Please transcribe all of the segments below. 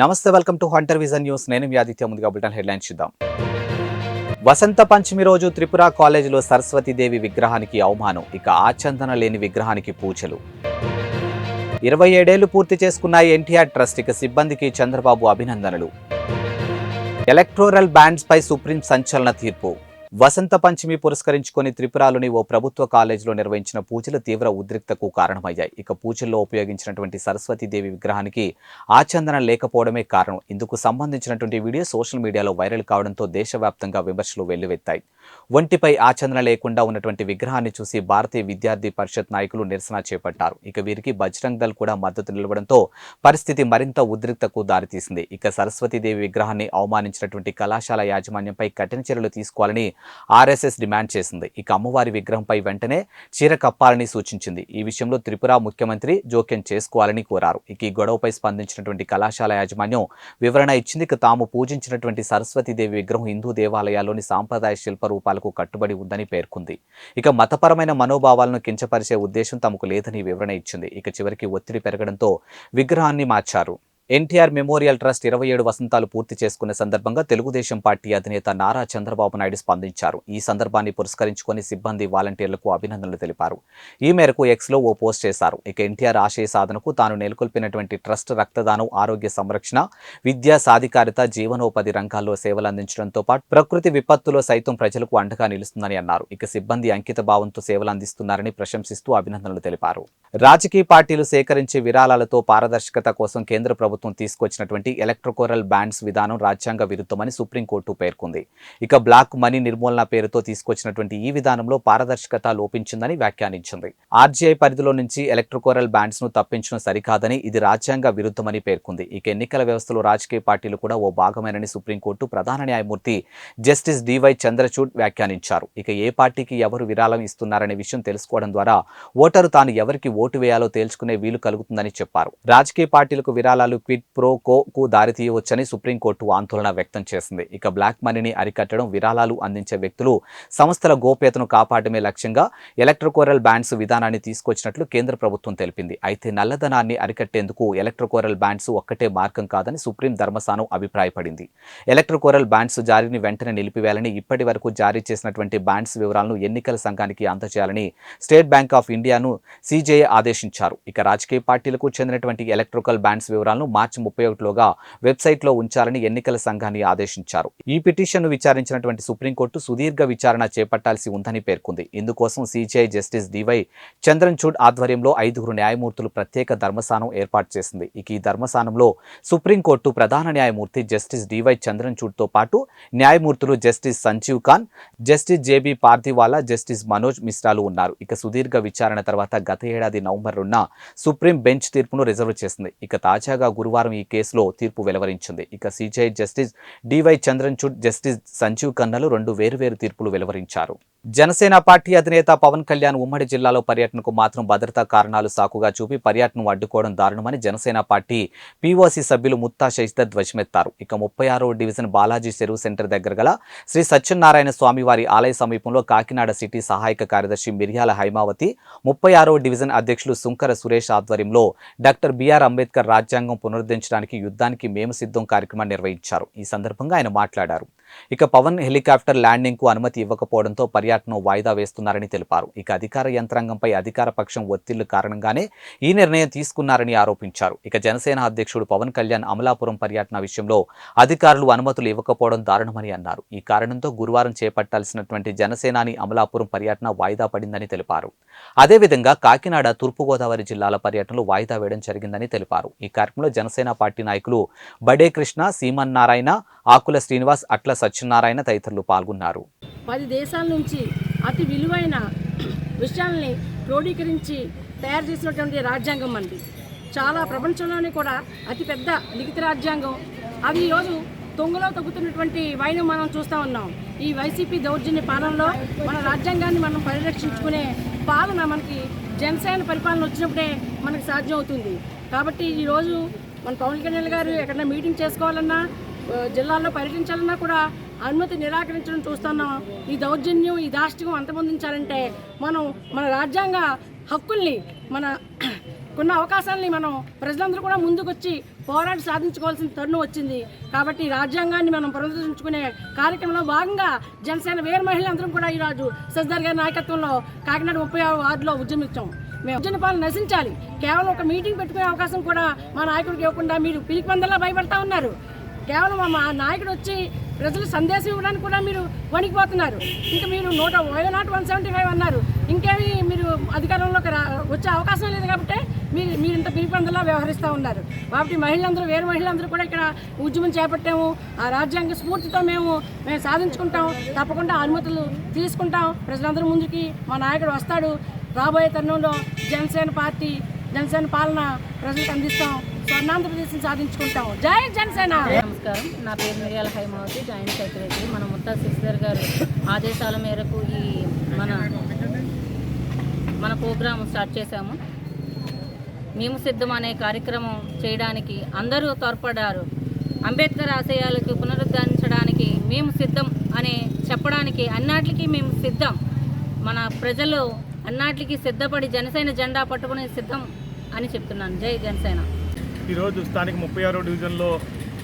నమస్తే, welcome to Hunter vision news. నేను మీ ఆదిత్య. ముందుగా బులెటిన్ హెడ్లైన్స్ చూద్దాం. వసంత పంచమి రోజు త్రిపుర కాలేజీలో సరస్వతీదేవి విగ్రహానికి అవమానం. ఇక ఆచందన లేని విగ్రహానికి పూజలు. 27 ఏళ్లు పూర్తి చేసుకున్న ఎన్టీఆర్ ట్రస్ట్. ఇక సిబ్బందికి చంద్రబాబు అభినందనలు. ఎలక్టోరల్ బ్యాండ్స్ పై సుప్రీం సంచలన తీర్పు. వసంత పంచమి పురస్కరించుకొని త్రిపురలోని ఓ ప్రభుత్వ కాలేజీలో నిర్వహించిన పూజలు తీవ్ర ఉద్రిక్తకు కారణమయ్యాయి. ఇక పూజల్లో ఉపయోగించినటువంటి సరస్వతీదేవి విగ్రహానికి ఆచందనం లేకపోవడమే కారణం. ఇందుకు సంబంధించినటువంటి వీడియో సోషల్ మీడియాలో వైరల్ కావడంతో దేశవ్యాప్తంగా విమర్శలు వెల్లువెత్తాయి. ఒంటిపై ఆచందన లేకుండా ఉన్నటువంటి విగ్రహాన్ని చూసి భారతీయ విద్యార్థి పరిషత్ నాయకులు నిరసన చేపట్టారు. ఇక వీరికి బజరంగ్ దళ్ కూడా మద్దతు నిలవడంతో పరిస్థితి మరింత ఉద్రిక్తకు దారితీసింది. ఇక సరస్వతీదేవి విగ్రహాన్ని అవమానించినటువంటి కళాశాల యాజమాన్యంపై కఠిన చర్యలు తీసుకోవాలని ఆర్ఎస్ఎస్ డిమాండ్ చేసింది. ఇక అమ్మవారి విగ్రహంపై వెంటనే చీర కప్పాలని సూచించింది. ఈ విషయంలో త్రిపుర ముఖ్యమంత్రి జోక్యం చేసుకోవాలని కోరారు. ఇక ఈ గొడవపై స్పందించినటువంటి కళాశాల యాజమాన్యం వివరణ ఇచ్చింది. ఇక తాము పూజించినటువంటి సరస్వతీదేవి విగ్రహం హిందూ దేవాలయాల్లోని సాంప్రదాయ శిల్ప రూపాలకు కట్టుబడి ఉందని పేర్కొంది. ఇక మతపరమైన మనోభావాలను కించపరిచే ఉద్దేశం తమకు లేదని వివరణ ఇచ్చింది. ఇక చివరికి ఒత్తిడి పెరగడంతో విగ్రహాన్ని మార్చారు. ఎన్టీఆర్ మెమోరియల్ ట్రస్ట్ 27 వసంతాలు పూర్తి చేసుకున్న సందర్భంగా తెలుగుదేశం పార్టీ అధినేత నారా చంద్రబాబు నాయుడు స్పందించారు. ఈ సందర్భాన్ని పురస్కరించుకొని సిబ్బంది, వాలంటీర్లకు అభినందనలు తెలిపారు. ఈ మేరకు ఎక్స్లో ఓ పోస్ట్ చేశారు. ఇక ఎన్టీఆర్ ఆశయ సాధనకు తాను నెలకొల్పినటువంటి ట్రస్ట్ రక్తదానం, ఆరోగ్య సంరక్షణ, విద్యా సాధికారిత, జీవనోపాధి రంగాల్లో సేవలు అందించడంతో పాటు ప్రకృతి విపత్తులో సైతం ప్రజలకు అండగా నిలుస్తుందని అన్నారు. ఇక సిబ్బంది అంకిత భావంతో సేవలు అందిస్తున్నారని ప్రశంసిస్తూ అభినందనలు తెలిపారు. రాజకీయ పార్టీలు సేకరించే విరాళాలతో పారదర్శకత కోసం కేంద్ర ప్రభుత్వం తీసుకొచ్చినటువంటి ఎలక్ట్రోకోరల్ బ్యాండ్స్ విధానం రాజ్యాంగ విరుద్ధమని సుప్రీంకోర్టు పేర్కొంది. ఇక బ్లాక్ మనీ నిర్మూలన పేరుతో తీసుకొచ్చినటువంటి ఈ విధానంలో పారదర్శకత లోపించిందని వ్యాఖ్యానించింది. ఆర్జీఐ పరిధిలో నుంచి ఎలక్ట్రోకోరల్ బ్యాండ్స్ ను తప్పించడం సరికాదని, ఇది రాజ్యాంగ విరుద్ధమని పేర్కొంది. ఇక ఎన్నికల వ్యవస్థలో రాజకీయ పార్టీలు కూడా ఓ భాగమేనని సుప్రీంకోర్టు ప్రధాన న్యాయమూర్తి జస్టిస్ డివై చంద్రచూడ్ వ్యాఖ్యానించారు. ఇక ఏ పార్టీకి ఎవరు విరాళం ఇస్తున్నారనే విషయం తెలుసుకోవడం ద్వారా ఓటరు తాను ఎవరికి ఓటు వేయాలో తేల్చుకునే వీలు కలుగుతుందని చెప్పారు. రాజకీయ పార్టీలకు విరాళాలు క్విడ్ ప్రో కోకు దారితీయవచ్చని సుప్రీంకోర్టు ఆందోళన వ్యక్తం చేసింది. ఇక బ్లాక్ మనీని అరికట్టడం, విరాళాలు అందించే వ్యక్తులు, సంస్థల గోప్యతను కాపాడమే లక్ష్యంగా ఎలక్ట్రోకోరల్ బ్యాండ్స్ విధానాన్ని తీసుకొచ్చినట్లు కేంద్ర ప్రభుత్వం తెలిపింది. అయితే నల్లధనాన్ని అరికట్టేందుకు ఎలక్ట్రోకోరల్ బ్యాండ్స్ ఒక్కటే మార్గం కాదని సుప్రీం ధర్మస్థానం అభిప్రాయపడింది. ఎలక్ట్రోకోరల్ బ్యాండ్స్ జారీని వెంటనే నిలిపివేయాలని, ఇప్పటి వరకు జారీ చేసినటువంటి బ్యాండ్స్ వివరాలను ఎన్నికల సంఘానికి అందజేయాలని స్టేట్ బ్యాంక్ ఆఫ్ ఇండియాను సిజేఐ ఆదేశించారు. ఇక రాజకీయ పార్టీలకు చెందినటువంటి ఎలక్ట్రోకల్ బ్యాండ్స్ వివరాలను మార్చి 31లోగా వెబ్సైట్లో ఉంచాలని ఎన్నికల సంఘాన్ని ఆదేశించారు. ఈ పిటిషన్ను విచారించినటువంటి సుప్రీంకోర్టు సుదీర్ఘ విచారణ చేపట్టాల్సి ఉందని పేర్కొంది. ఇందుకోసం సిజేఐ జస్టిస్ డివై చంద్రచూడ్ ఆధ్వర్యంలో 5 న్యాయమూర్తులు ప్రత్యేక ధర్మస్థానం ఏర్పాటు చేసింది. ఇక ఈ ధర్మస్థానంలో సుప్రీంకోర్టు ప్రధాన న్యాయమూర్తి జస్టిస్ డివై చంద్రచూడ్తో పాటు న్యాయమూర్తులు justice Sanjiv Khan, justice J B Pardiwala, justice Manoj మిశ్రాలు ఉన్నారు. ఇక సుదీర్ఘ విచారణ తర్వాత గత ఏడాది నవంబర్ 2న సుప్రీం బెంచ్ తీర్పును రిజర్వ్ చేసింది. ఇక తాజాగా గురువారం ఈ కేసులో తీర్పు వెలువరించింది. ఇక CJI justice D Y Chandrachud, justice Sanjiv ఖన్నాలు 2 వేర్వేరు తీర్పులు వెలువరించారు. జనసేన పార్టీ అధినేత పవన్ కళ్యాణ్ ఉమ్మడి జిల్లాలో పర్యటనకు మాత్రం భద్రతా కారణాలు సాకుగా చూపి పర్యటనను అడ్డుకోవడం దారుణమని జనసేన పార్టీ పీఓసీ సభ్యులు ముత్తా శశిధర్ ధ్వజమెత్తారు. ఇక 36వ డివిజన్ బాలాజీ చెరువు సెంటర్ దగ్గర గల శ్రీ సత్యనారాయణ స్వామివారి ఆలయ సమీపంలో కాకినాడ సిటీ సహాయక కార్యదర్శి మిర్యాల హైమావతి, 36వ డివిజన్ అధ్యక్షులు సుంకర సురేష్ ఆధ్వర్యంలో డాక్టర్ బిఆర్ అంబేద్కర్ రాజ్యాంగం పునరుద్ధరించడానికి యుద్ధానికి మేము సిద్ధం కార్యక్రమాన్ని నిర్వహించారు. ఈ సందర్భంగా ఆయన మాట్లాడారు. ఇక పవన్ హెలికాప్టర్ ల్యాండింగ్ కు అనుమతి ఇవ్వకపోవడంతో పర్యటనను వాయిదా వేస్తున్నారని తెలిపారు. ఇక అధికార యంత్రాంగంపై అధికార పక్షం ఒత్తిళ్లు కారణంగానే ఈ నిర్ణయం తీసుకున్నారని ఆరోపించారు. ఇక జనసేన అధ్యక్షుడు పవన్ కళ్యాణ్ అమలాపురం పర్యటన విషయంలో అధికారులు అనుమతులు ఇవ్వకపోవడం దారుణమని అన్నారు. ఈ కారణంతో గురువారం చేపట్టాల్సినటువంటి జనసేనాని అమలాపురం పర్యటన వాయిదా పడిందని తెలిపారు. అదేవిధంగా కాకినాడ, తూర్పుగోదావరి జిల్లాల పర్యటనలు వాయిదా వేయడం జరిగిందని తెలిపారు. ఈ కార్యక్రమంలో జనసేన పార్టీ నాయకులు బడే కృష్ణ, సీమన్నారాయణ, ఆకుల శ్రీనివాస్, అట్ల సత్యనారాయణ తదితరులు పాల్గొన్నారు. 10 దేశాల నుంచి అతి విలువైన విషయాల్ని క్రోడీకరించి తయారు చేసినటువంటి రాజ్యాంగం మనది. చాలా ప్రపంచంలోనే కూడా అతిపెద్ద లిఖిత రాజ్యాంగం. అవి ఈరోజు తొంగలో తగ్గుతున్నటువంటి వైనం మనం చూస్తూ ఉన్నాం. ఈ వైసీపీ దౌర్జన్య పాలనలో మన రాజ్యాంగాన్ని మనం పరిరక్షించుకునే పాలన మనకి జనసేన పరిపాలన వచ్చినప్పుడే మనకు సాధ్యం అవుతుంది. కాబట్టి ఈరోజు మన పవన్ కళ్యాణ్ గారు ఎక్కడైనా మీటింగ్ చేసుకోవాలన్నా, జిల్లాల్లో పర్యటించాలన్నా కూడా అనుమతి నిరాకరించడం చూస్తున్నాం. ఈ దౌర్జన్యం, ఈ దాష్టికం అంతమొందించాలంటే మనం మన రాజ్యాంగ హక్కుల్ని, మన కొన్ని అవకాశాలని మనం ప్రజలందరూ కూడా ముందుకొచ్చి పోరాడి సాధించుకోవాల్సిన తరుణం వచ్చింది. కాబట్టి రాజ్యాంగాన్ని మనం పునరుద్ధరించుకునే కార్యక్రమంలో భాగంగా జనసేన వీర మహిళలందరం కూడా ఈరోజు శశిధర్ గారి నాయకత్వంలో కాకినాడ 36వ వార్డులో ఉద్యమించాం. మేము ఉద్యమ పాలన నశించాలి. కేవలం ఒక మీటింగ్ పెట్టుకునే అవకాశం కూడా మా నాయకుడికి ఇవ్వకుండా మీరు పిలికి పందలా భయపడతా ఉన్నారు. కేవలం మా నాయకుడు వచ్చి ప్రజలు సందేశం ఇవ్వడానికి కూడా మీరు వణికిపోతున్నారు. ఇంకా మీరు 175 అన్నారు. ఇంకేమి మీరు అధికారంలోకి వచ్చే అవకాశం లేదు కాబట్టి మీరు ఇంత పిలిపందలా వ్యవహరిస్తూ ఉన్నారు. కాబట్టి మహిళలందరూ వేరే మహిళలందరూ కూడా ఇక్కడ ఉద్యమం చేపట్టాము. ఆ రాజ్యాంగ స్ఫూర్తితో మేము సాధించుకుంటాం. తప్పకుండా అనుమతులు తీసుకుంటాం. ప్రజలందరూ ముందుకి మా నాయకుడు వస్తాడు. రాబోయే తరుణంలో జనసేన పాలన ప్రజలకు అందిస్తాం. స్వర్ణాంధ్రప్రదేశ్ని సాధించుకుంటాం. జై జనసేన. నమస్కారం, నా పేరు మిరియాల హైమావతి, జాయింట్ సెక్రటరీ. మన ముత్తా శశిధర్ గారు ఆదేశాల మేరకు ఈ మన ప్రోగ్రాం స్టార్ట్ చేశాము. మేము సిద్ధం అనే కార్యక్రమం చేయడానికి అందరూ తోడ్పడ్డారు. అంబేద్కర్ ఆశయాలకు పునరుద్ధరించడానికి మేము సిద్ధం అని చెప్పడానికి అన్నిటికీ మేము సిద్ధం. మన ప్రజలు అన్నిటికీ సిద్ధపడి జనసేన జెండా పట్టుకుని సిద్ధం అని చెప్తున్నాను. జై జనసేన. ఈరోజు స్థానిక 36వ డివిజన్లో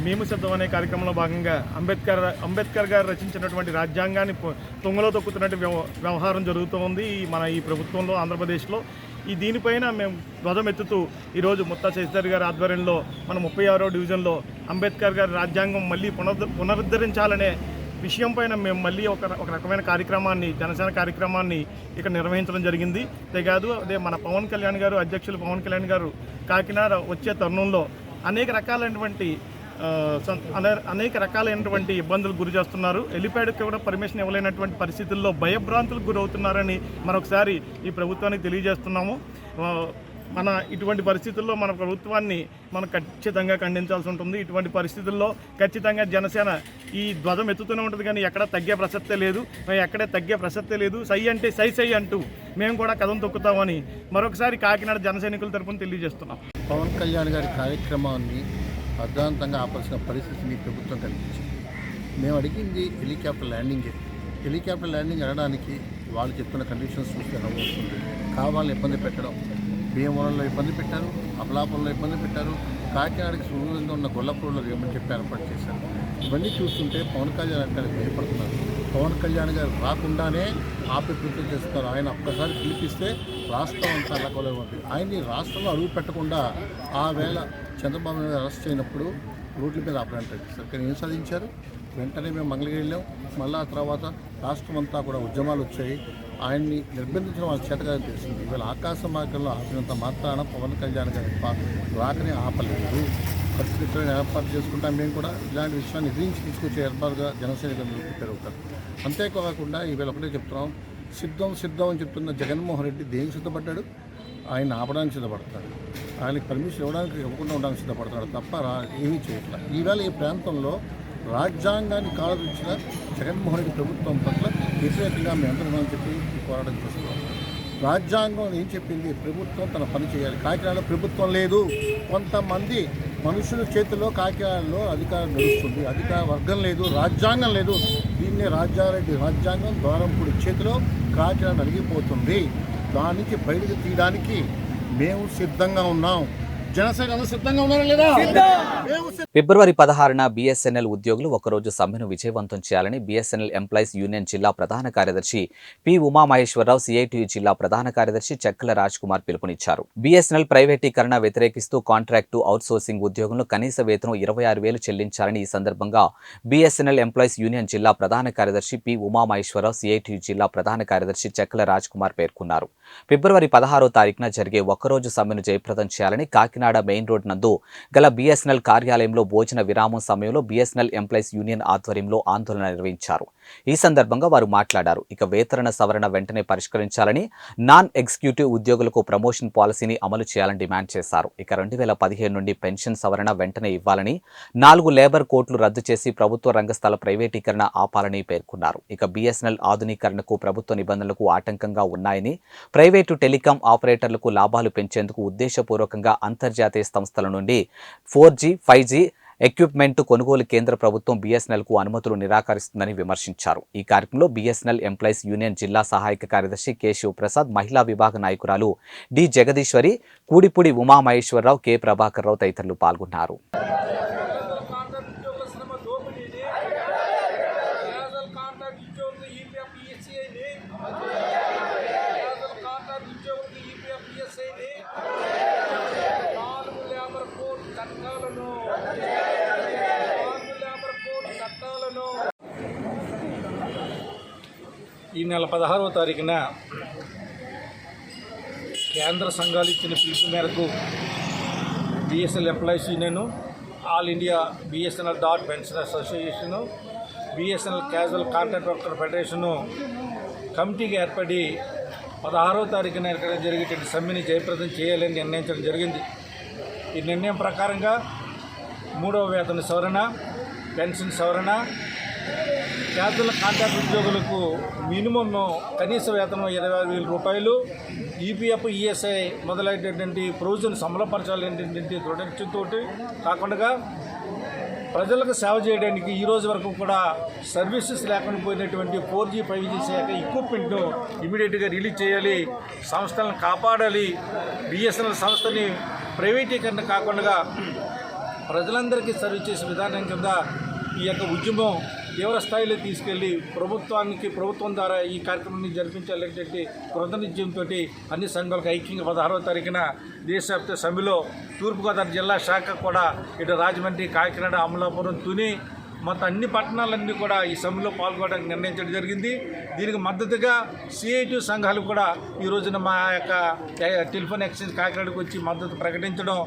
మేము సిద్ధం అనే కార్యక్రమంలో భాగంగా అంబేద్కర్ గారు రచించినటువంటి రాజ్యాంగాన్ని తుంగలో తొక్కుతున్నట్టు వ్యవహారం జరుగుతూ ఉంది ఈ ప్రభుత్వంలో, ఆంధ్రప్రదేశ్లో. దీనిపైన మేము ధ్వజమెత్తుతూ ఈరోజు ముత్తా శశిధర్ గారి ఆధ్వర్యంలో మన 36వ డివిజన్లో అంబేద్కర్ గారి రాజ్యాంగం మళ్ళీ పునరుద్ధరించాలనే విషయం పైన మేము మళ్ళీ ఒక రకమైన కార్యక్రమాన్ని, జనసేన కార్యక్రమాన్ని ఇక్కడ నిర్వహించడం జరిగింది. అంతేకాదు అదే మన పవన్ కళ్యాణ్ గారు, అధ్యక్షులు పవన్ కళ్యాణ్ గారు కాకినాడ వచ్చే తరుణంలో అనేక రకాలైనటువంటి ఇబ్బందులకు గురి చేస్తున్నారు. హెలిప్యాడ్కి కూడా పర్మిషన్ ఇవ్వలేనటువంటి పరిస్థితుల్లో భయభ్రాంతులకు గురవుతున్నారని మరొకసారి ఈ ప్రభుత్వానికి తెలియజేస్తున్నాము. ఇటువంటి పరిస్థితుల్లో మన ప్రభుత్వాన్ని మనం ఖచ్చితంగా ఖండించాల్సి ఉంటుంది. ఇటువంటి పరిస్థితుల్లో ఖచ్చితంగా జనసేన ఈ ధ్వజం ఎత్తుతూనే ఉంటుంది, కానీ ఎక్కడ తగ్గే ప్రసక్తే లేదు. సై అంటే సై అంటూ మేము కూడా కథం తొక్కుతామని మరొకసారి కాకినాడ జన సైనికుల తరపున తెలియజేస్తున్నాం. పవన్ కళ్యాణ్ గారి కార్యక్రమాన్ని అర్ధాంతంగా ఆపాల్సిన పరిస్థితిని ప్రభుత్వం కల్పించింది. మేము అడిగింది హెలికాప్టర్ ల్యాండింగ్ అనడానికి వాళ్ళు చెప్తున్న కండిషన్స్ చూస్తే నవ్వుతుంది. కావాలని ఇబ్బంది పెట్టడం, భీమవరంలో ఇబ్బంది పెట్టారు, అమలాపురంలో ఇబ్బంది పెట్టారు, కాకినాడకి సుదూరంగా ఉన్న గొల్లపూర్లో ఏమని చెప్పి ఏర్పాటు చేశారు. ఇవన్నీ చూస్తుంటే పవన్ కళ్యాణ్ గారికి భయపడుతున్నారు. పవన్ కళ్యాణ్ గారు రాకుండానే ఆపే ప్రయత్నం చేస్తున్నారు. ఆయన ఒక్కసారి పిలిపిస్తే రాష్ట్రం అంతా అల్లకూలగా ఉంటుంది. ఆయన్ని రాష్ట్రంలో అడుగు పెట్టకుండా ఆ వేళ చంద్రబాబు నాయుడు అరెస్ట్ అయినప్పుడు రోడ్ల మీద ఆపడానికి ప్రయత్నిస్తారు. కానీ ఏం సాధించారు? వెంటనే మేము మంగళగిరి వెళ్ళాం. మళ్ళీ ఆ తర్వాత రాష్ట్రం అంతా కూడా ఉద్యమాలు వచ్చాయి. ఆయన్ని నిర్బంధించడం వాళ్ళ చేతగానే తెలిసింది. ఇవాళ ఆకాశ మార్గంలో ఆపినంత మాత్రాన పవన్ కళ్యాణ్ గారి రాకనే ఆపలేదు. పరిస్థితులను ఏర్పాటు చేసుకుంటాం. మేము కూడా ఇలాంటి విషయాన్ని ఎదిరించి తీసుకొచ్చే ఏర్పాటుగా జనసైనికులు పెరుగుతారు. అంతేకాకుండా ఈవేళ ఒకటే చెప్తున్నాం, సిద్ధం అని చెప్తున్న జగన్మోహన్ రెడ్డి దేనికి సిద్ధపడ్డాడు? ఆయన ఆపడానికి సిద్ధపడతాడు. ఆయనకి పర్మిషన్ ఇవ్వకుండా ఉండడానికి సిద్ధపడతాడు తప్ప ఏమీ చేయట్లేదు. ఈవేళ ఈ ప్రాంతంలో రాజ్యాంగాన్ని కాలరించిన జగన్మోహన్ రెడ్డి ప్రభుత్వం పట్ల వ్యతిరేకంగా మేము అందరం చెప్పి పోరాటం చేస్తున్నాం. రాజ్యాంగం ఏం చెప్పింది? ప్రభుత్వం తన పని చేయాలి. కాకినాడలో ప్రభుత్వం లేదు, కొంతమంది మనుషుల చేతిలో కాకినాడలో అధికారం నడుస్తుంది. అధికార వర్గం లేదు, రాజ్యాంగం లేదు. దీన్ని రాజారెడ్డి రాజ్యాంగం ద్వారంపూడి చేతిలో కాకినాడ నలిగిపోతుంది. దాని నుంచి బయటకు తీయడానికి మేము సిద్ధంగా ఉన్నాం. జనసేన సిద్ధంగా ఉన్నారా లేదా? ఫిబ్రవరి 16న బీఎస్ఎన్ఎల్ ఉద్యోగులు ఒకరోజు సమ్మెను విజయవంతం చేయాలని బీఎస్ఎన్ఎల్ ఎంప్లాయీస్ యూనియన్ జిల్లా ప్రధాన కార్యదర్శి పి ఉమామహేశ్వరరావు, సిఐటియు జిల్లా ప్రధాన కార్యదర్శి చెక్కల రాజ్ కుమార్ పిలుపునిచ్చారు. బీఎస్ఎన్ఎల్ ప్రైవేటీకరణ వ్యతిరేకిస్తూ కాంట్రాక్టు అవుట్సోర్సింగ్ ఉద్యోగులను కనీస వేతనం 26,000 చెల్లించాలని ఈ సందర్భంగా బీఎస్ఎన్ఎల్ ఎంప్లాయీస్ యూనియన్ జిల్లా ప్రధాన కార్యదర్శి పి ఉమామహేశ్వరరావు, సిఐటియు జిల్లా ప్రధాన కార్యదర్శి చెక్కల రాజ్ కుమార్ పేర్కొన్నారు. ఫిబ్రవరి 16వ తారీఖున జరిగే ఒక్కరోజు సమ్మెను జయప్రదం చేయాలని కాకినాడ మెయిన్ రోడ్ నందు గల బీఎస్ఎన్ఎల్ కార్యాలయంలో భోజన విరామం సమయంలో బీఎస్ఎన్ఎల్ ఎంప్లాయీస్ యూనియన్ ఆధ్వర్యంలో ఆందోళన నిర్వహించారు. ఈ సందర్భంగా వారు మాట్లాడారు. ఇక వేతన సవరణ వెంటనే పరిష్కరించాలని, నాన్ ఎగ్జిక్యూటివ్ ఉద్యోగులకు ప్రమోషన్ పాలసీని అమలు చేయాలని డిమాండ్ చేశారు. ఇక 2015 నుండి పెన్షన్ సవరణ వెంటనే ఇవ్వాలని, 4 లేబర్ కోర్టులు రద్దు చేసి ప్రభుత్వ రంగ స్థల ప్రైవేటీకరణ ఆపాలని పేర్కొన్నారు. ఇక బీఎస్ఎన్ఎల్ ఆధునీకరణకు ప్రభుత్వ నిబంధనలకు ఆటంకంగా ఉన్నాయని, ప్రైవేటు టెలికాం ఆపరేటర్లకు లాభాలు పెంచేందుకు ఉద్దేశపూర్వకంగా అంతర్జాతీయ సంస్థల నుండి 4G, 5G ఎక్విప్మెంట్ కొనుగోలు కేంద్ర ప్రభుత్వం బీఎస్ఎన్ఎల్కు అనుమతులు నిరాకరిస్తుందని విమర్శించారు. ఈ కార్యక్రమంలో బీఎస్ఎన్ఎల్ ఎంప్లాయీస్ యూనియన్ జిల్లా సహాయక కార్యదర్శి కె శివప్రసాద్, మహిళా విభాగ నాయకురాలు డి జగదీశ్వరి, కూడిపూడి ఉమామహేశ్వరరావు, కె ప్రభాకర్ రావు తదితరులు పాల్గొన్నారు. ఈ నెల 16వ తారీఖున కేంద్ర సంఘాలు ఇచ్చిన పిలుపు మేరకు BSNL employees union, all India BSNL DOT pension association, BSNL casual contract worker federation కమిటీగా ఏర్పడి 16వ తారీఖున ఇక్కడ జరిగేటువంటి సమ్మెని జయప్రదం చేయాలని నిర్ణయించడం జరిగింది. ఈ నిర్ణయం ప్రకారంగా 3వ వేతన సవరణ, పెన్షన్ సవరణ, క్యాజువల్ కాంట్రాక్ట్ ఉద్యోగులకు మినిమం కనీస వేతనం 25,000 రూపాయలు, ఈపీఎఫ్, ఈఎస్ఐ మొదలైనటువంటి ప్రొవిజన్స్ అమలుపరచాలనేటువంటి దృఢనిశ్చయంతో కాకుండా ప్రజలకు సేవ చేయడానికి ఈ రోజు వరకు కూడా సర్వీసెస్ లేకుండా పోయినటువంటి 4G 5G శాఖ ఎక్విప్మెంట్ను ఇమీడియట్గా రిలీజ్ చేయాలి, సంస్థలను కాపాడాలి, బీఎస్ఎన్ఎల్ సంస్థని ప్రైవేటీకరణ కాకుండా ప్రజలందరికీ సర్వీస్ చేసే విధానం కింద ఈ యొక్క ఉద్యమం తీవ్ర స్థాయిలో తీసుకెళ్లి ప్రభుత్వం ద్వారా ఈ కార్యక్రమాన్ని జరిపించాలనేటువంటి కృతనిశ్చయంతో అన్ని సంఘాలకు ఐక్యంగా 16వ తారీఖున దేశవ్యాప్త సమ్మెలో తూర్పుగోదావరి జిల్లా శాఖ కూడా ఇటు రాజమండ్రి, కాకినాడ, అమలాపురం, తుని మొత్తం అన్ని పట్టణాలన్నీ కూడా ఈ సమ్మెలో పాల్గొనడానికి నిర్ణయించడం జరిగింది. దీనికి మద్దతుగా సిఐటి సంఘాలు కూడా ఈ రోజున మా యొక్క టెలిఫోన్ ఎక్స్చేంజ్ కాకినాడకు వచ్చి మద్దతు ప్రకటించడం,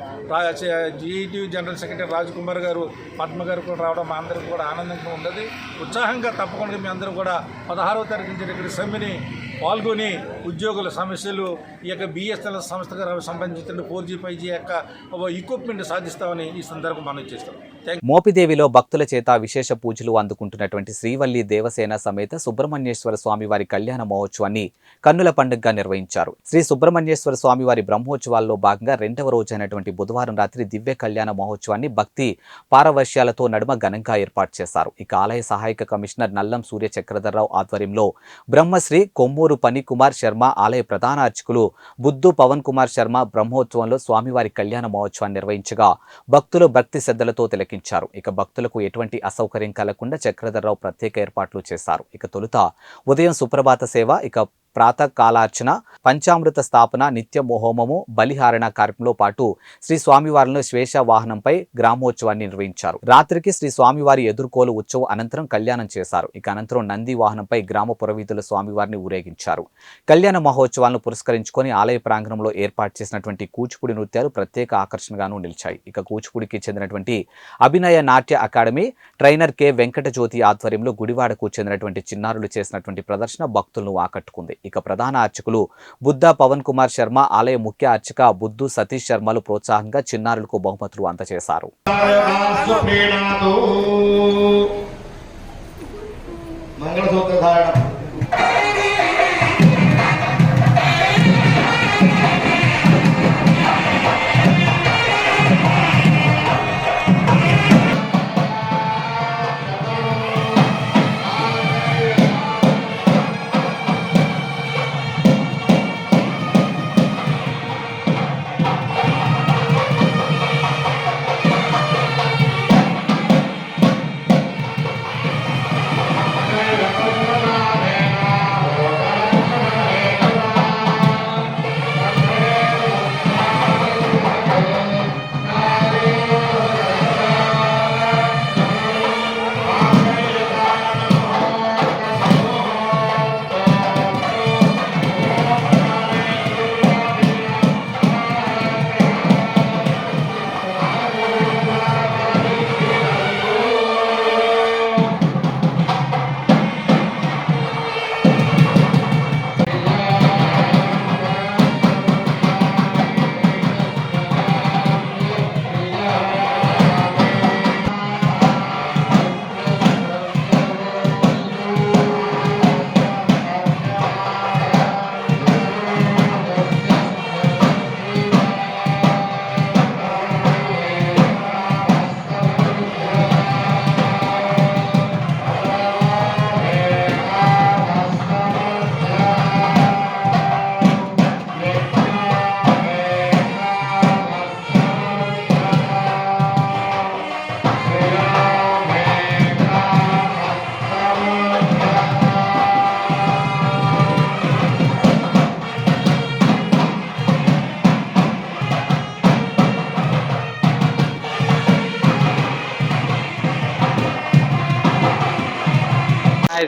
జిఐటి జనరల్ సెక్రటరీ రాజ్కుమార్ గారు, పద్మ గారు కూడా రావడం మా అందరికీ కూడా ఆనందంగా ఉన్నది. ఉత్సాహంగా తప్పకుండా మీ అందరూ కూడా 16వ తారీఖు జరిగిన సమ్మెని పాల్గొని ఉద్యోగుల సమస్యలు, ఈ యొక్క బీఎస్ఎన్ఎల్ సంస్థకు సంబంధించిన 4G 5G యొక్క ఎక్విప్మెంట్ సాధిస్తామని ఈ సందర్భం మనం చేస్తాం. మోపిదేవిలో భక్తుల చేత విశేష పూజలు అందుకుంటున్నటువంటి శ్రీవల్లి దేవసేన సమేత సుబ్రహ్మణ్యేశ్వర స్వామివారి కళ్యాణ మహోత్సవాన్ని కన్నుల పండుగగా నిర్వహించారు. శ్రీ సుబ్రహ్మణ్యేశ్వర స్వామివారి బ్రహ్మోత్సవాల్లో భాగంగా 2వ రోజైనటువంటి బుధవారం రాత్రి దివ్య కళ్యాణ మహోత్సవాన్ని భక్తి పారవశ్యాలతో నడుమ ఘనంగా ఏర్పాటు చేశారు. ఇక ఆలయ సహాయక కమిషనర్ నల్లం సూర్య చక్రధర్రావు ఆధ్వర్యంలో బ్రహ్మశ్రీ కొమ్మూరు పనికుమార్ శర్మ, ఆలయ ప్రధాన అర్చకులు బుద్ధు పవన్ కుమార్ శర్మ బ్రహ్మోత్సవంలో స్వామివారి కళ్యాణ మహోత్సవాన్ని నిర్వహించగా భక్తులు భక్తి శ్రద్ధలతో తిలకించారు. ఇక భక్తులకు ఎటువంటి అసౌకర్యం కలగకుండా చక్రధర్రావు ప్రత్యేక ఏర్పాట్లు చేశారు. ఇక తొలుత ఉదయం సుప్రభాత సేవ, ఇక ప్రాతకాలార్చన, పంచామృత స్థాపన, నిత్య హోమము, బలిహారణ కార్యక్రమంలో పాటు శ్రీ స్వామివారిని శ్వేష వాహనంపై గ్రామోత్సవాన్ని నిర్వహించారు. రాత్రికి శ్రీ స్వామివారి ఎదుర్కోలు ఉత్సవం అనంతరం కళ్యాణం చేశారు. ఇక అనంతరం నంది వాహనంపై గ్రామ పురవీధుల స్వామివారిని ఊరేగించారు. కళ్యాణ మహోత్సవాలను పురస్కరించుకొని ఆలయ ప్రాంగణంలో ఏర్పాటు చేసినటువంటి కూచిపూడి నృత్యాలు ప్రత్యేక ఆకర్షణగాను నిలిచాయి. ఇక కూచిపూడికి చెందినటువంటి అభినయ నాట్య అకాడమీ ట్రైనర్ కె వెంకట జ్యోతి ఆధ్వర్యంలో గుడివాడకు చెందినటువంటి చిన్నారులు చేసినటువంటి ప్రదర్శన భక్తులను ఆకట్టుకుంది. ఇక ప్రధాన అర్చకులు బుద్ధ పవన్ కుమార్ శర్మ, ఆలయ ముఖ్య అర్చక బుద్ధు సతీష్ శర్మలు ప్రోత్సాహంగా చిన్నారులకు బహుమతులు అందజేశారు.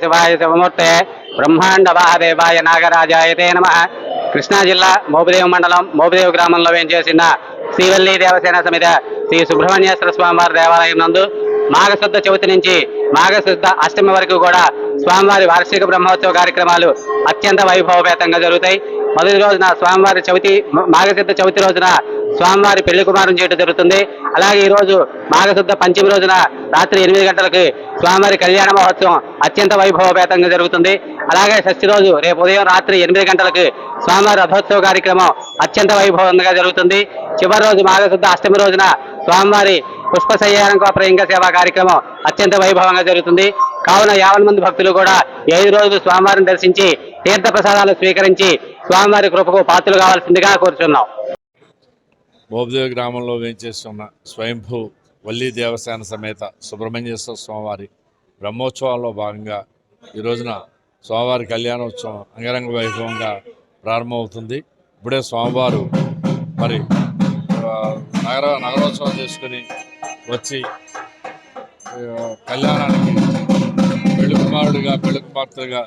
శివాయ శివమూర్తే బ్రహ్మాండ మహాదేవాయ నాగరాజాయతే నమః. కృష్ణా జిల్లా మోపిదేవి మండలం మోపిదేవి గ్రామంలో వేంచేసిన శ్రీవల్లి దేవసేన సమిత శ్రీ సుబ్రహ్మణ్యేశ్వర స్వామివారి దేవాలయం నందు మాఘశుద్ధ చవితి నుంచి మాఘశుద్ధ అష్టమి వరకు కూడా స్వామివారి వార్షిక బ్రహ్మోత్సవ కార్యక్రమాలు అత్యంత వైభవపేతంగా జరుగుతాయి. మొదటి రోజున స్వామివారి మాఘశుద్ధ చవితి రోజున స్వామివారి పెళ్లి కుమారం చేయడం జరుగుతుంది. అలాగే ఈ రోజు మాఘశుద్ధ పంచమి రోజున రాత్రి 8 గంటలకు స్వామివారి కళ్యాణ మహోత్సవం అత్యంత వైభవపేతంగా జరుగుతుంది. అలాగే షష్ఠి రోజు రేపు ఉదయం రాత్రి 8 గంటలకు స్వామివారి రథోత్సవ కార్యక్రమం అత్యంత వైభవంగా జరుగుతుంది. చివరి రోజు మాఘశుద్ధ అష్టమి రోజున స్వామివారి పుష్ప సయ్యాలంక ప్రియంగ సేవా కార్యక్రమం అత్యంత వైభవంగా జరుగుతుంది. కావున 50 మంది భక్తులు కూడా 5 రోజులు స్వామివారిని దర్శించి తీర్థ ప్రసాదాలు స్వీకరించి స్వామివారి కృపకు పాత్రలు కావాల్సిందిగా కోరుచున్నాం. మోపిదేవి గ్రామంలో వేంచేస్తున్న స్వయంభూ వల్లి దేవసేన సమేత సుబ్రహ్మణ్యేశ్వర స్వామివారి బ్రహ్మోత్సవాల్లో భాగంగా ఈ రోజున స్వామివారి కళ్యాణోత్సవం అంగరంగ వైభవంగా ప్రారంభమవుతుంది. ఇప్పుడే స్వామివారు మరి నగరోత్సవం చేసుకుని వచ్చి కళ్యాణానికి పెళ్లి కుమారుడిగా పెళ్లి కుమార్తెగా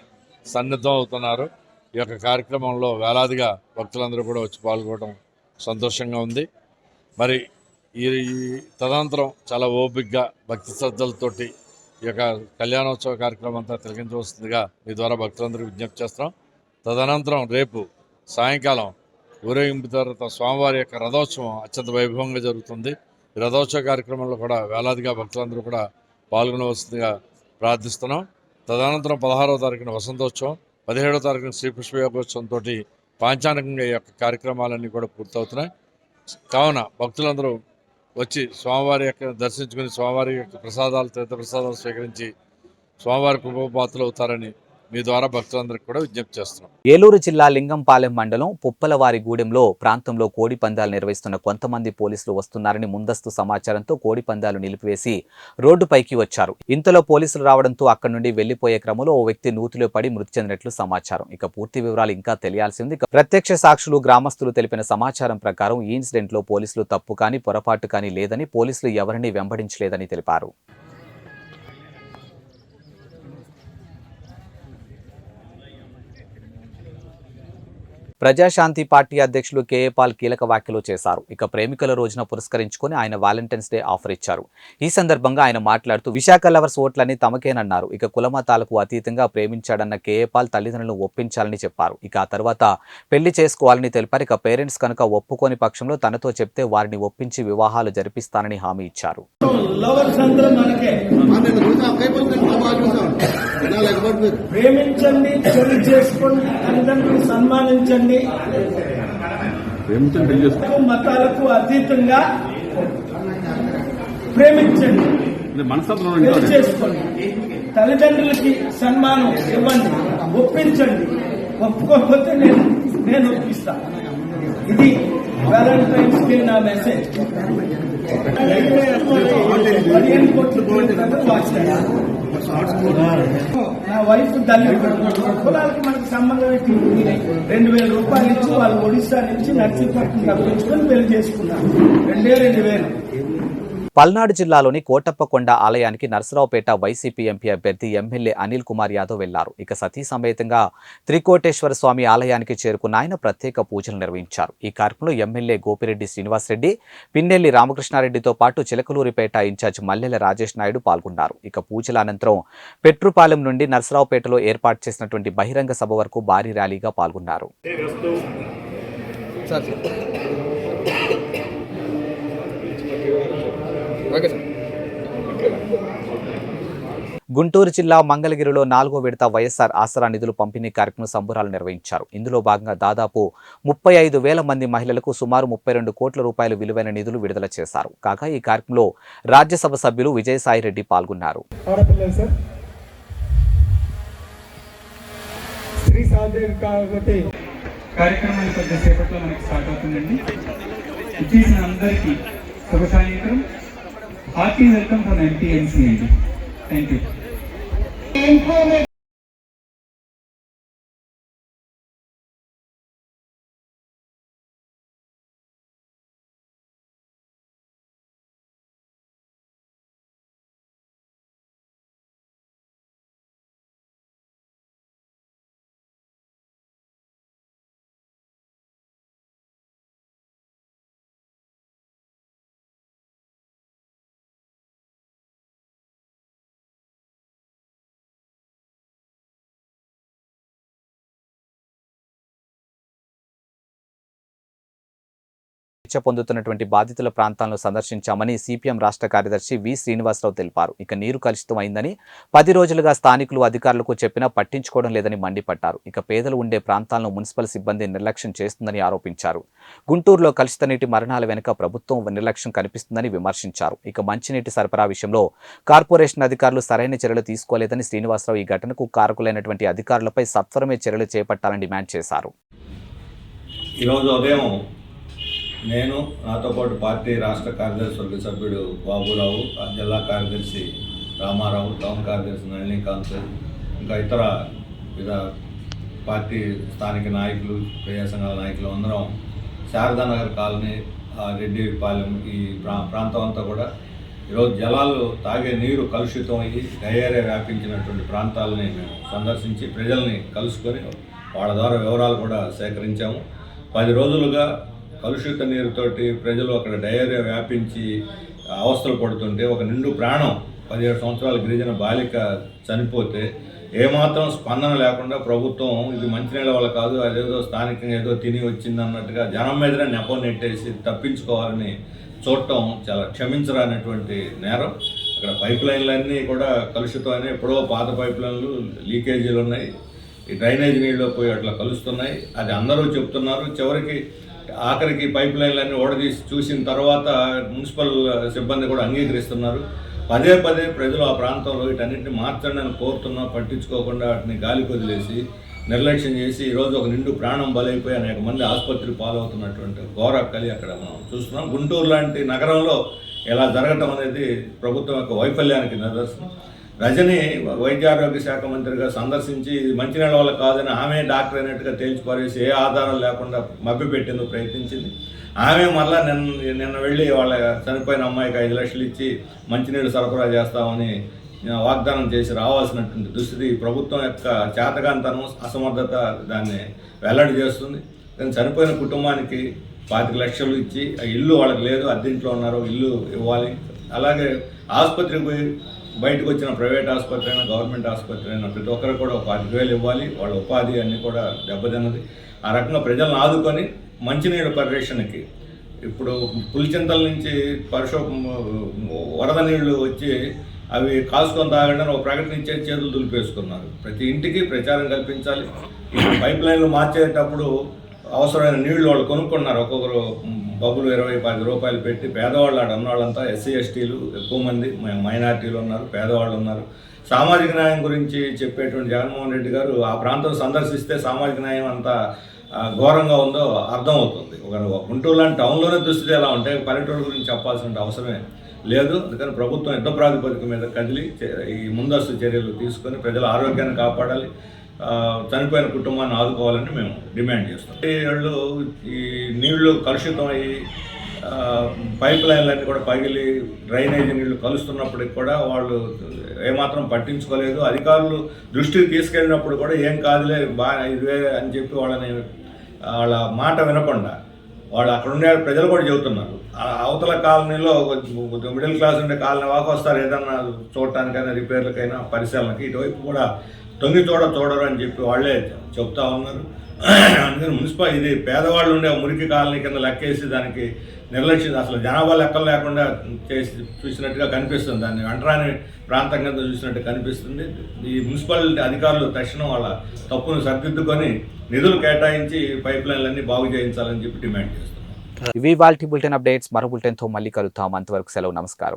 సన్నిధం అవుతున్నారు. ఈ యొక్క కార్యక్రమంలో వేలాదిగా భక్తులందరూ కూడా వచ్చి పాల్గొనడం సంతోషంగా ఉంది. మరి ఈ తదనంతరం చాలా ఓపికగా భక్తి శ్రద్ధలతోటి ఈ యొక్క కళ్యాణోత్సవ కార్యక్రమం అంతా తిలకించవలసిందిగా మీ ద్వారా భక్తులందరికీ విజ్ఞప్తి చేస్తున్నాం. తదనంతరం రేపు సాయంకాలం ఊరేగింపు తర్వాత స్వామివారి యొక్క రథోత్సవం అత్యంత వైభవంగా జరుగుతుంది. ఈ రథోత్సవ కార్యక్రమంలో కూడా వేలాదిగా భక్తులందరూ కూడా పాల్గొనవలసిందిగా ప్రార్థిస్తున్నాం. తదనంతరం 16వ తారీఖున వసంతోత్సవం, 17వ తారీఖున శ్రీ పుష్పయోగోత్సవంతో పాంచానికంగా ఈ యొక్క కార్యక్రమాలన్నీ కూడా పూర్తవుతున్నాయి. కావున భక్తులందరూ వచ్చి స్వామివారి యొక్క దర్శించుకుని స్వామివారి యొక్క తీర్థ ప్రసాదాలు స్వీకరించి స్వామివారి కృపపాత్రలు అవుతారని మీ ద్వారా భక్తులందరికీ కూడా విజ్ఞప్తి చేస్తున్నాం. ఏలూరు జిల్లా లింగంపాలెం మండలం పుప్పలవారిగూడెంలో ప్రాంతంలో కోడి పందాలు నిర్వహిస్తున్న కొంతమంది పోలీసులు వస్తున్నారని ముందస్తు సమాచారంతో కోడి పందాలు నిలిపివేసి రోడ్డుపైకి వచ్చారు. ఇంతలో పోలీసులు రావడంతో అక్కడి నుండి వెళ్లిపోయే క్రమంలో ఓ వ్యక్తి నూతిలో పడి మృతి చెందినట్లు సమాచారం. ఇక పూర్తి వివరాలు ఇంకా తెలియాల్సి ఉంది. ప్రత్యక్ష సాక్షులు గ్రామస్తులు తెలిపిన సమాచారం ప్రకారం ఈ ఇన్సిడెంట్ లో పోలీసులు తప్పు కానీ పొరపాటు కానీ లేదని, పోలీసులు ఎవరిని వెంబడించలేదని తెలిపారు. ప్రజాశాంతి పార్టీ అధ్యక్షులు కేఏ పాల్ కీలక వ్యాఖ్యలు చేశారు. ఇక ప్రేమికుల రోజున పురస్కరించుకొని ఆయన వాలంటైన్స్ డే ఆఫర్ ఇచ్చారు. ఈ సందర్భంగా ఆయన మాట్లాడుతూ విశాఖ లవర్స్ ఓట్లని తమకేనన్నారు. ఇక కులమతాలకు అతీతంగా ప్రేమించాడన్న కేఏ పాల్ తల్లిదండ్రులను ఒప్పించాలని చెప్పారు. ఇక ఆ తర్వాత పెళ్లి చేసుకోవాలని తెలిపారు. ఇక పేరెంట్స్ కనుక ఒప్పుకోని పక్షంలో తనతో చెప్తే వారిని ఒప్పించి వివాహాలు జరిపిస్తానని హామీ ఇచ్చారు. ప్రేమించండి, పెళ్లి చేసుకోండి, తల్లిదండ్రులు సన్మానించండి, మతాలకు అతీతంగా ప్రేమించండి, పెళ్లి చేసుకోండి, తల్లిదండ్రులకి సన్మానం ఇవ్వండి, ఒప్పించండి. ఒప్పుకోకపోతే నేను ఒప్పిస్తాను. ఇది వ్యాలంటైన్స్ డే నా మెసేజ్. 15 కోట్లు నా వైఫ్ దళితుడు. కులాలకి మనకు సంబంధం ఏంటి? 2,000 రూపాయలు ఇచ్చి వాళ్ళు ఒడిశా నుంచి నర్సీపట్నం తప్పించుకొని పెళ్లి చేసుకున్నారు. 2,000. పల్నాడు జిల్లాలోని కోటప్పకొండ ఆలయానికి నర్సరావుపేట వైసీపీ ఎంపీ అభ్యర్థి ఎమ్మెల్యే అనిల్ కుమార్ యాదవ్ వెళ్లారు. ఇక సతీ సమేతంగా త్రికోటేశ్వర స్వామి ఆలయానికి చేరుకున్న ఆయన ప్రత్యేక పూజలు నిర్వహించారు. ఈ కార్యక్రమంలో ఎమ్మెల్యే గోపిరెడ్డి శ్రీనివాసరెడ్డి, పిన్నెల్లి రామకృష్ణారెడ్డితో పాటు చిలకలూరిపేట ఇన్ఛార్జ్ మల్లెల రాజేష్ నాయుడు పాల్గొన్నారు. ఇక పూజల అనంతరం పెట్రుపాలెం నుండి నర్సరావుపేటలో ఏర్పాటు చేసినటువంటి బహిరంగ సభ వరకు భారీ ర్యాలీగా పాల్గొన్నారు. గుంటూరు జిల్లా మంగళగిరిలో 4వ విడత వైఎస్ఆర్ ఆసరా నిధులు పంపిణీ కార్యక్రమం సంబరాలు నిర్వహించారు. ఇందులో భాగంగా దాదాపు 35,000 మంది మహిళలకు సుమారు 32 కోట్ల రూపాయలు విలువైన నిధులు విడుదల చేశారు. కాగా ఈ కార్యక్రమంలో రాజ్యసభ సభ్యులు విజయసాయిరెడ్డి పాల్గొన్నారు. Hearty welcome from MTMC. Thank you. చికిత్స పొందుతున్నటువంటి బాధితుల ప్రాంతాలను సందర్శించామని సిపిఎం రాష్ట్ర కార్యదర్శి వి శ్రీనివాసరావు తెలిపారు. ఇక నీరు కలుషితం అయిందని 10 రోజులుగా స్థానికులు అధికారులకు చెప్పినా పట్టించుకోవడం లేదని మండిపడ్డారు. ఇక పేదలు ఉండే ప్రాంతాలను మున్సిపల్ సిబ్బంది నిర్లక్ష్యం చేస్తుందని ఆరోపించారు. గుంటూరులో కలుషిత నీటి మరణాల వెనుక ప్రభుత్వం నిర్లక్ష్యం కనిపిస్తుందని విమర్శించారు. ఇక మంచినీటి సరఫరా విషయంలో కార్పొరేషన్ అధికారులు సరైన చర్యలు తీసుకోలేదని శ్రీనివాసరావు ఈ ఘటనకు కారకులైనటువంటి అధికారులపై సత్వరమే చర్యలు చేపట్టాలని డిమాండ్ చేశారు. ఈరోజు ఉదయం నేను, నాతో పాటు పార్టీ రాష్ట్ర కార్యదర్శి వర్గ సభ్యుడు బాబురావు, జిల్లా కార్యదర్శి రామారావు, టౌన్ కార్యదర్శి నళినీకాంత్, ఇంకా ఇతర పార్టీ స్థానిక నాయకులు, ప్రజా సంఘాల నాయకులు అందరం శారదానగర్ కాలనీ, రెడ్డిపాలెం ఈ ప్రాంతం అంతా కూడా ఈరోజు జలాలు తాగే నీరు కలుషితం అయ్యి డయేరియా వ్యాపించినటువంటి ప్రాంతాలని మేము సందర్శించి ప్రజల్ని కలుసుకొని వాళ్ళ ద్వారా వివరాలు కూడా సేకరించాము. 10 రోజులుగా కలుషిత నీరుతోటి ప్రజలు అక్కడ డయేరియా వ్యాపించి అవస్థలు పడుతుంటే ఒక నిండు ప్రాణం 17 సంవత్సరాల గిరిజన బాలిక చనిపోతే ఏమాత్రం స్పందన లేకుండా ప్రభుత్వం ఇది మంచినీళ్ళ వల్ల కాదు, అదేదో స్థానికంగా ఏదో తిని వచ్చింది అన్నట్టుగా జనం మీదనే నెపం నెట్టేసి తప్పించుకోవాలని చూడటం చాలా క్షమించరానటువంటి నేరం. అక్కడ పైప్ లైన్లన్నీ కూడా కలుషితమైన ఎప్పుడో పాత పైప్ లైన్లు లీకేజీలు ఉన్నాయి, ఈ డ్రైనేజ్ నీళ్ళు పోయి అట్లా కలుస్తున్నాయి. అది అందరూ చెప్తున్నారు. చివరికి ఆఖరికి పైప్ లైన్లన్నీ ఓడదీసి చూసిన తర్వాత మున్సిపల్ సిబ్బంది కూడా అంగీకరిస్తున్నారు. పదే ప్రజలు ఆ ప్రాంతంలో వీటన్నింటినీ మార్చండి అని కోరుతున్నా పట్టించుకోకుండా వాటిని గాలికి వదిలేసి నిర్లక్ష్యం చేసి ఈరోజు ఒక నిండు ప్రాణం బలైపోయి అనేక మంది ఆసుపత్రి పాలవుతున్నటువంటి ఘోరకలి అక్కడ మనం చూస్తున్నాం. గుంటూరు లాంటి నగరంలో ఇలా జరగటం అనేది ప్రభుత్వం యొక్క వైఫల్యానికి నిదర్శనం. రజని వైద్య ఆరోగ్య శాఖ మంత్రిగా సందర్శించి మంచినీళ్ళ వల్ల కాదని ఆమె డాక్టర్ అయినట్టుగా తేల్చిపారేసి ఏ ఆధారం లేకుండా మభ్యపెట్టేందుకు ప్రయత్నించింది. ఆమె మళ్ళా నిన్న వెళ్ళి వాళ్ళ చనిపోయిన అమ్మాయికి 5 లక్షలు ఇచ్చి మంచినీళ్ళు సరఫరా చేస్తామని వాగ్దానం చేసి రావాల్సినటువంటి దుస్థితి ప్రభుత్వం యొక్క చేతగానితనం, అసమర్థత దాన్ని వెల్లడి చేస్తుంది. కానీ చనిపోయిన కుటుంబానికి 25 లక్షలు ఇచ్చి ఆ ఇల్లు వాళ్ళకి లేదు, అద్దెంట్లో ఉన్నారు, ఇల్లు ఇవ్వాలి. అలాగే ఆసుపత్రికి పోయి బయటకు వచ్చిన ప్రైవేట్ ఆసుపత్రి అయినా గవర్నమెంట్ ఆసుపత్రి అయినా ప్రతి ఒక్కరు కూడా 25,000 ఇవ్వాలి. వాళ్ళ ఉపాధి అన్నీ కూడా దెబ్బతిన్నది. ఆ రకంగా ప్రజలను ఆదుకొని మంచినీళ్ళ పరిరక్షణకి ఇప్పుడు పులిచింతల నుంచి వరద నీళ్లు వచ్చి అవి కాసుకొని తాగండి ఒక ప్రకటన ఇచ్చే చేతులు దులిపేసుకున్నారు. ప్రతి ఇంటికి ప్రచారం కల్పించాలి. పైప్ లైన్లు మార్చేటప్పుడు అవసరమైన నీళ్లు వాళ్ళు కొనుక్కున్నారు. ఒక్కొక్కరు బబ్బులు 20-10 రూపాయలు పెట్టి పేదవాళ్ళు ఆడ ఉన్నవాళ్ళంతా ఎస్సీ ఎస్టీలు ఎక్కువ మంది, మైనార్టీలు ఉన్నారు, పేదవాళ్ళు ఉన్నారు. సామాజిక న్యాయం గురించి చెప్పేటువంటి జగన్మోహన్ రెడ్డి గారు ఆ ప్రాంతం సందర్శిస్తే సామాజిక న్యాయం అంత ఘోరంగా ఉందో అర్థమవుతుంది. ఒక గుంటూరు లాంటి టౌన్లోనే దుస్థితి ఎలా ఉంటే పల్లెటూరు గురించి చెప్పాల్సిన అవసరమే లేదు. అందుకని ప్రభుత్వం యుద్ధ ప్రాతిపదిక మీద కదిలి ఈ ముందస్తు చర్యలు తీసుకొని ప్రజల ఆరోగ్యాన్ని కాపాడాలి, చనిపోయిన కుటుంబాన్ని ఆదుకోవాలని మేము డిమాండ్ చేస్తాం. వాళ్ళు ఈ నీళ్లు కలుషితం అయ్యి పైప్ లైన్లన్నీ కూడా పగిలి డ్రైనేజీ నీళ్లు కలుస్తున్నప్పటికి కూడా వాళ్ళు ఏమాత్రం పట్టించుకోలేదు. అధికారులు దృష్టికి తీసుకెళ్ళినప్పుడు కూడా ఏం కాదులే ఇదే అని చెప్పి వాళ్ళ మాట వినకుండా వాళ్ళు అక్కడ ఉండే ప్రజలు కూడా చెబుతున్నారు. అవతల కాలనీలో మిడిల్ క్లాస్ ఉండే కాలనీ వాకు వస్తారు ఏదన్నా చూడటానికైనా రిపేర్లకైనా పరిశీలనకి, ఇటువైపు కూడా తొంగి చూడరు అని చెప్పి వాళ్ళే చెప్తా ఉన్నారు. అందుకని మున్సిపల్ ఇది పేదవాళ్ళు ఉండే మురికి కాలనీ కింద లెక్కేసి దానికి నిర్లక్ష్యం, అసలు జనాభా లెక్కలు లేకుండా చేసి చూసినట్టుగా కనిపిస్తుంది. దాన్ని అంటరాని ప్రాంతం కింద చూసినట్టు కనిపిస్తుంది. ఈ మున్సిపల్ అధికారులు తక్షణం వాళ్ళ తప్పును సరిదిద్దుకొని నిధులు కేటాయించి పైప్ లైన్లన్నీ బాగు చేయించాలని చెప్పి డిమాండ్ చేస్తున్నాం. ఇవి వాల్టి బులెటిన్ అప్డేట్స్. మరో బులెటిన్తో మళ్ళీ కలుద్దాం. అంతవరకు సెలవు, నమస్కారం.